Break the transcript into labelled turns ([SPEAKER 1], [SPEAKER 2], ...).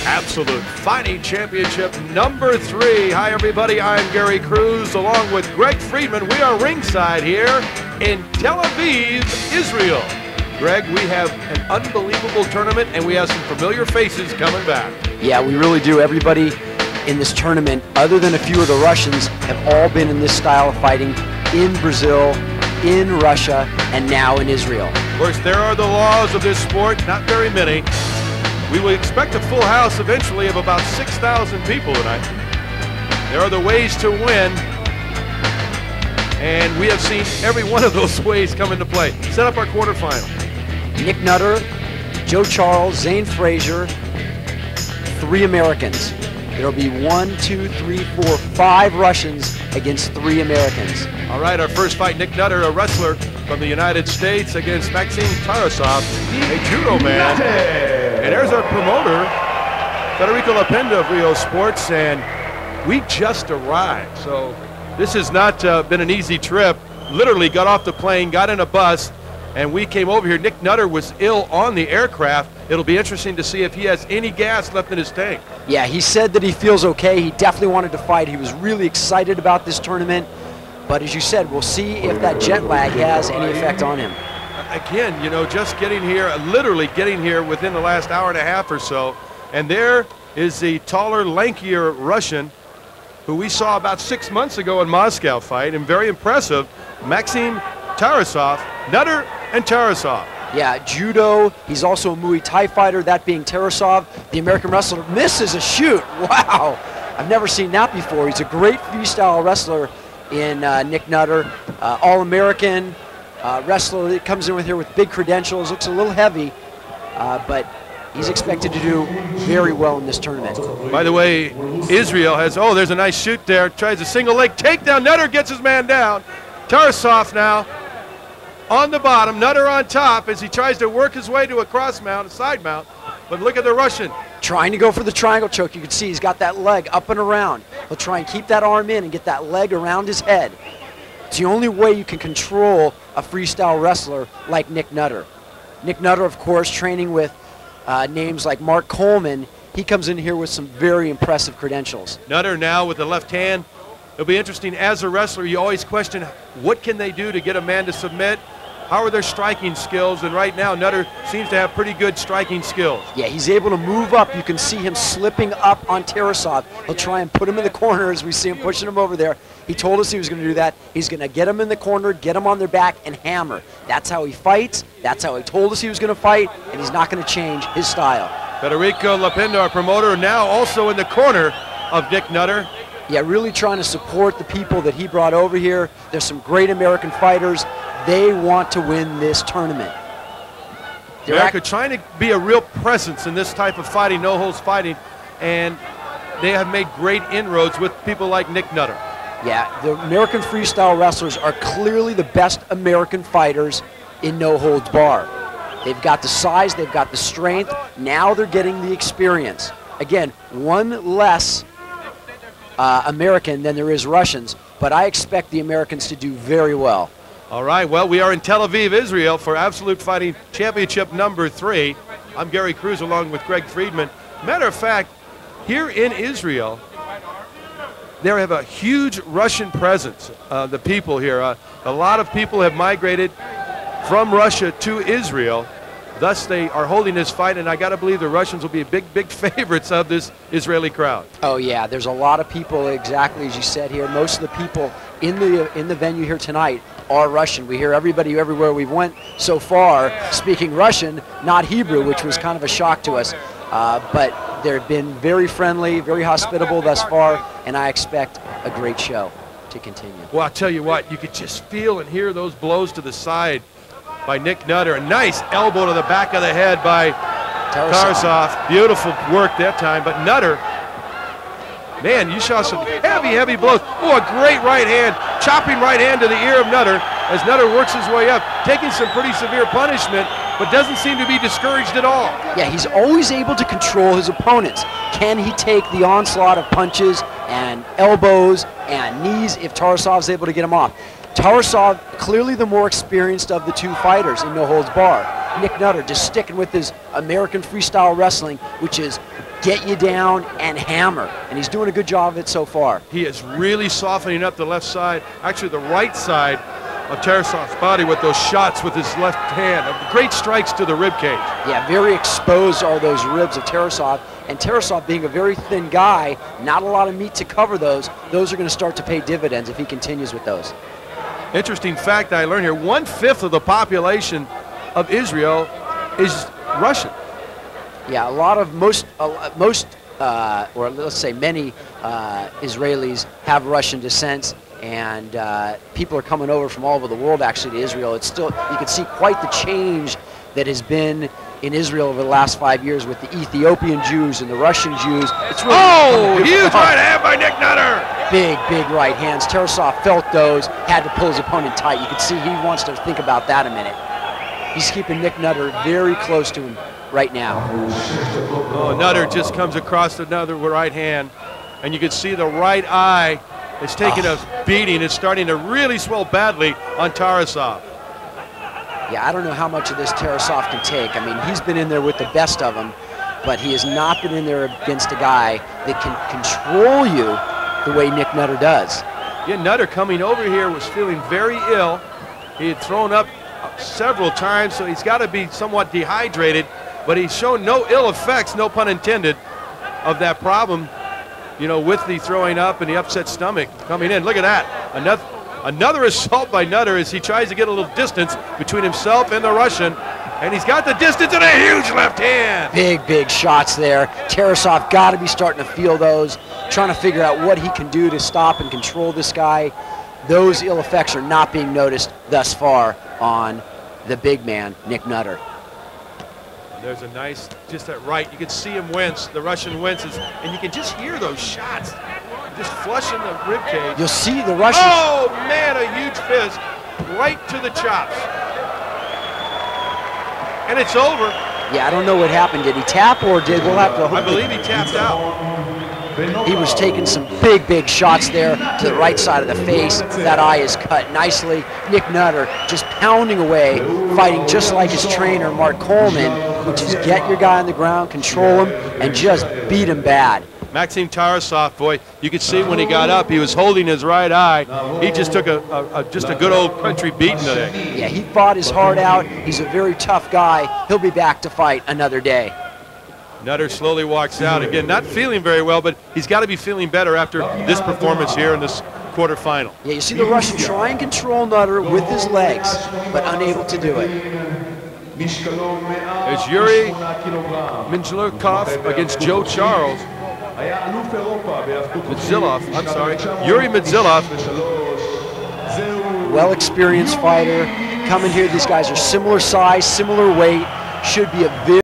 [SPEAKER 1] Absolute Fighting Championship number 3. Hi everybody, I'm Gary Cruz along with Greg Friedman. We are ringside here in Tel Aviv, Israel. Greg, we have an unbelievable tournament and we have some familiar faces coming back.
[SPEAKER 2] Yeah, we really do. Everybody in this tournament, other than a few of the Russians, have all been in this style of fighting in Brazil, in Russia, and now in Israel.
[SPEAKER 1] Of course, there are the laws of this sport, not very many. We will expect a full house eventually of about 6,000 people tonight. There are the ways to win, and we have seen every one of those ways come into play. Set up our quarterfinal.
[SPEAKER 2] Nick Nutter, Joe Charles, Zane Frazier, 3 Americans. There'll be 1, 2, 3, 4, 5 Russians against 3 Americans.
[SPEAKER 1] All right, our first fight, Nick Nutter, a wrestler from the United States, against Maxim Tarasov, a judo man. And there's our promoter, Federico Lapenda of Rio Sports, and we just arrived. So this has not been an easy trip. Literally got off the plane, got in a bus, and we came over here. Nick Nutter was ill on the aircraft. It'll be interesting to see if he has any gas left in his tank.
[SPEAKER 2] Yeah, he said that he feels okay. He definitely wanted to fight. He was really excited about this tournament. But as you said, we'll see if that jet lag has any effect on him.
[SPEAKER 1] Again, you know, just getting here, literally getting here within the last hour and a half or so. And there is the taller, lankier Russian who we saw about 6 months ago in Moscow fight, and very impressive, Maxim Tarasov, Nutter and Tarasov.
[SPEAKER 2] Yeah, judo. He's also a Muay Thai fighter, that being Tarasov. The American wrestler misses a shoot. Wow, I've never seen that before. He's a great freestyle wrestler in Nick Nutter, All-American wrestler that comes in with here with big credentials. Looks a little heavy, but he's expected to do very well in this tournament.
[SPEAKER 1] By the way, Israel has, oh, there's a nice shoot there. Tries a single leg takedown. Nutter gets his man down. Tarasov now on the bottom, Nutter on top as he tries to work his way to a cross mount, a side mount. But look at the Russian.
[SPEAKER 2] Trying to go for the triangle choke. You can see he's got that leg up and around. He'll try and keep that arm in and get that leg around his head. It's the only way you can control a freestyle wrestler like Nick Nutter. Nick Nutter, of course, training with names like Mark Coleman. He comes in here with some very impressive credentials.
[SPEAKER 1] Nutter now with the left hand. It'll be interesting, as a wrestler, you always question, what can they do to get a man to submit? How are their striking skills? And right now, Nutter seems to have pretty good striking skills.
[SPEAKER 2] Yeah, he's able to move up. You can see him slipping up on Tarasov. He'll try and put him in the corner as we see him pushing him over there. He told us he was going to do that. He's going to get him in the corner, get him on their back, and hammer. That's how he fights. That's how he told us he was going to fight, and he's not going to change his style.
[SPEAKER 1] Federico Lapenda, our promoter, now also in the corner of Nick Nutter.
[SPEAKER 2] Yeah, really trying to support the people that he brought over here. There's some great American fighters. They want to win this tournament.
[SPEAKER 1] America trying to be a real presence in this type of fighting, no-holds fighting, and they have made great inroads with people like Nick Nutter.
[SPEAKER 2] Yeah, the American freestyle wrestlers are clearly the best American fighters in no-holds bar. They've got the size, they've got the strength, now they're getting the experience. Again, one less American than there is Russians, but I expect the Americans to do very well.
[SPEAKER 1] All right, well, we are in Tel Aviv, Israel for Absolute Fighting Championship number 3. I'm Gary Cruz along with Greg Friedman. Matter of fact, here in Israel, they have a huge Russian presence, the people here. A lot of people have migrated from Russia to Israel. Thus, they are holding this fight, and I got to believe the Russians will be big, big favorites of this Israeli crowd.
[SPEAKER 2] Oh, yeah, there's a lot of people, exactly as you said here. Most of the people in the venue here tonight are Russian. We hear everybody everywhere we've went so far speaking Russian, not Hebrew, which was kind of a shock to us. But they've been very friendly, very hospitable thus far, and I expect a great show to continue.
[SPEAKER 1] Well, I'll tell you what, you could just feel and hear those blows to the side by Nick Nutter. A nice elbow to the back of the head by Tarasov. Beautiful work that time, but Nutter, man, you saw some heavy, heavy blows. Oh, a great right hand, chopping right hand to the ear of Nutter as Nutter works his way up, taking some pretty severe punishment, but doesn't seem to be discouraged at all.
[SPEAKER 2] Yeah, he's always able to control his opponents. Can he take the onslaught of punches and elbows and knees if Tarasov's able to get him off? Tarasov, clearly the more experienced of the two fighters in no holds bar. Nick Nutter just sticking with his American freestyle wrestling, which is get you down and hammer. And he's doing a good job of it so far.
[SPEAKER 1] He is really softening up the left side, actually the right side of Tarasov's body with those shots with his left hand. Great strikes to the rib cage.
[SPEAKER 2] Yeah, very exposed are those ribs of Tarasov. And Tarasov being a very thin guy, not a lot of meat to cover those are going to start to pay dividends if he continues with those.
[SPEAKER 1] Interesting fact I learned here, 1/5 of the population of Israel is Russian.
[SPEAKER 2] Yeah, or let's say many Israelis have Russian descent, and people are coming over from all over the world actually to Israel. It's still, you can see quite the change that has been in Israel over the last 5 years with the Ethiopian Jews and the Russian Jews. It's really
[SPEAKER 1] huge right hand by Nick Nutter.
[SPEAKER 2] Big right hands. Tarasov felt those, had to pull his opponent tight. You can see he wants to think about that a minute. He's keeping Nick Nutter very close to him right now.
[SPEAKER 1] Oh, Nutter just comes across another right hand, and you can see the right eye is taking a beating. It's starting to really swell badly on Tarasov.
[SPEAKER 2] Yeah, I don't know how much of this Tarasov can take. I mean, he's been in there with the best of them, but he has not been in there against a guy that can control you the way Nick Nutter does.
[SPEAKER 1] Yeah, Nutter coming over here was feeling very ill. He had thrown up several times, so he's got to be somewhat dehydrated, but he's shown no ill effects, no pun intended, of that problem, you know, with the throwing up and the upset stomach coming in. Look at that. Another assault by Nutter as he tries to get a little distance between himself and the Russian, and he's got the distance and a huge left hand.
[SPEAKER 2] Big shots there. Tarasov got to be starting to feel those, trying to figure out what he can do to stop and control this guy. Those ill effects are not being noticed thus far on the big man, Nick Nutter.
[SPEAKER 1] There's a nice, just that right, you can see him wince, the Russian winces, and you can just hear those shots, just flushing the rib cage.
[SPEAKER 2] You'll see the Russian.
[SPEAKER 1] Oh man, a huge fist, right to the chops. And it's over.
[SPEAKER 2] Yeah, I don't know what happened. Did he tap or we'll have to.
[SPEAKER 1] I believe he tapped out.
[SPEAKER 2] He was taking some big shots there to the right side of the face. That eye is cut nicely. Nick Nutter just pounding away, fighting just like his trainer, Mark Coleman, which is get your guy on the ground, control him, and just beat him bad.
[SPEAKER 1] Maxim Tarasov, boy, you could see when he got up, he was holding his right eye. He just took just a good old country beating today.
[SPEAKER 2] Yeah, he fought his heart out. He's a very tough guy. He'll be back to fight another day.
[SPEAKER 1] Nutter slowly walks out. Again, not feeling very well, but he's got to be feeling better after this performance here in this quarterfinal.
[SPEAKER 2] Yeah, you see the Russian try and control Nutter with his legs, but unable to do it.
[SPEAKER 1] There's Yuri Medzilov against Joe Charles. Medzilov, I'm sorry. Yuri Medzilov.
[SPEAKER 2] Well-experienced fighter. Coming here, these guys are similar size, similar weight. Should be a very